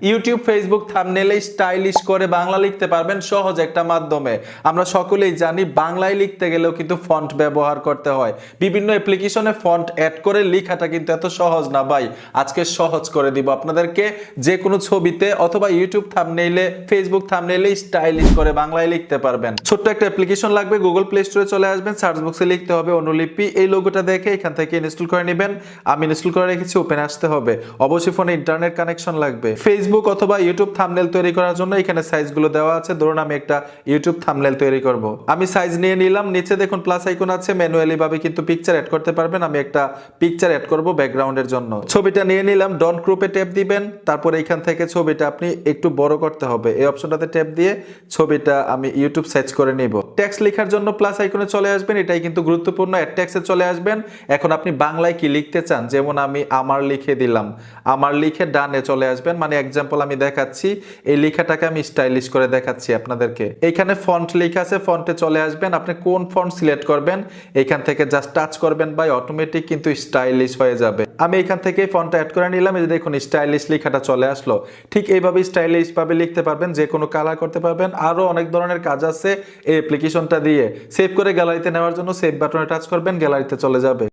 YouTube Facebook থাম্বনেইলে stylish করে বাংলা লিখতে পারবেন সহজ একটা মাধ্যমে। আমরা সকলেই জানি বাংলায় লিখতে গেলেও কিন্তু ফন্ট ব্যবহার করতে হয়। বিভিন্ন অ্যাপ্লিকেশনে ফন্ট অ্যাড করে লেখাটা কিন্তু এত সহজ না ভাই। আজকে সহজ করে দিব আপনাদেরকে। যে কোনো ছবিতে অথবা ইউটিউব থাম্বনেইলে, ফেসবুক থাম্বনেইলে স্টাইলিশ করে বাংলায় লিখতে পারবেন। ছোট্ট একটা অ্যাপ্লিকেশন লাগবে, গুগল প্লে স্টোরে চলে আসবেন, সার্চ বক্সে লিখতে হবে অনুলিপি। এই লোগোটা দেখে এখান থেকে ইনস্টল করে নেবেন। আমি ইনস্টল করে রেখেছি, ওপেন আসতে হবে। অবশ্যই ফোনে ইন্টারনেট কানেকশন লাগবে। ফেসবুক অথবা ইউটিউব থাম্বনেল তৈরি করার জন্য এখানে সাইজগুলো দেওয়া আছে। ধরুন আমি একটা ইউটিউব থাম্বনেল তৈরি করব। আমি সাইজ নিয়ে নিলাম। নিচে দেখুন প্লাস আইকন আছে, ম্যানুয়ালি ভাবে কিন্তু পিকচার অ্যাড করতে পারবেন। আমি একটা পিকচার অ্যাড করব ব্যাকগ্রাউন্ডের জন্য। ছবিটা নিয়ে নিলাম, ডন গ্রুপে ট্যাপ দিবেন। তারপর এখান থেকে ছবিটা আপনি একটু বড় করতে হবে। এই অপশনটাতে ট্যাপ দিয়ে ছবিটা আমি ইউটিউব সার্চ করে নিব। টেক্সট লেখার জন্য প্লাস আইকনে চলে আসবেন, এটাই কিন্তু গুরুত্বপূর্ণ। অ্যাড টেক্সটে চলে আসবেন। এখন আপনি বাংলায় কি লিখতে চান, যেমন আমি আমার লিখে দিলাম। আমার লিখে ডানে চলে আসবেন, মানে এক্সাম্পল আমি দেখাচ্ছি। এই লেখাটাকে আমি স্টাইলিশ করে দেখাচ্ছি আপনাদেরকে। এইখানে ফন্ট লেখা আছে, ফন্টে চলে আসবেন। আপনি কোন ফন্ট সিলেক্ট করবেন, এখান থেকে জাস্ট টাচ করবেন ভাই, অটোমেটিক কিন্তু স্টাইলিশ হয়ে যাবে। আমি এখান থেকে ফন্টটা অ্যাড করে নিলাম। এই যে দেখুন স্টাইলিশ লেখাটা চলে আসলো। ঠিক এইভাবে স্টাইলিশ ভাবে লিখতে পারবেন, যে কোনো কালার করতে পারবেন। আরো অনেক ধরনের কাজ আছে এই অ্যাপ্লিকেশনটা দিয়ে। সেভ করে গ্যালারিতে নেওয়ার জন্য সেভ বাটনে টাচ করবেন, গ্যালারিতে চলে যাবে।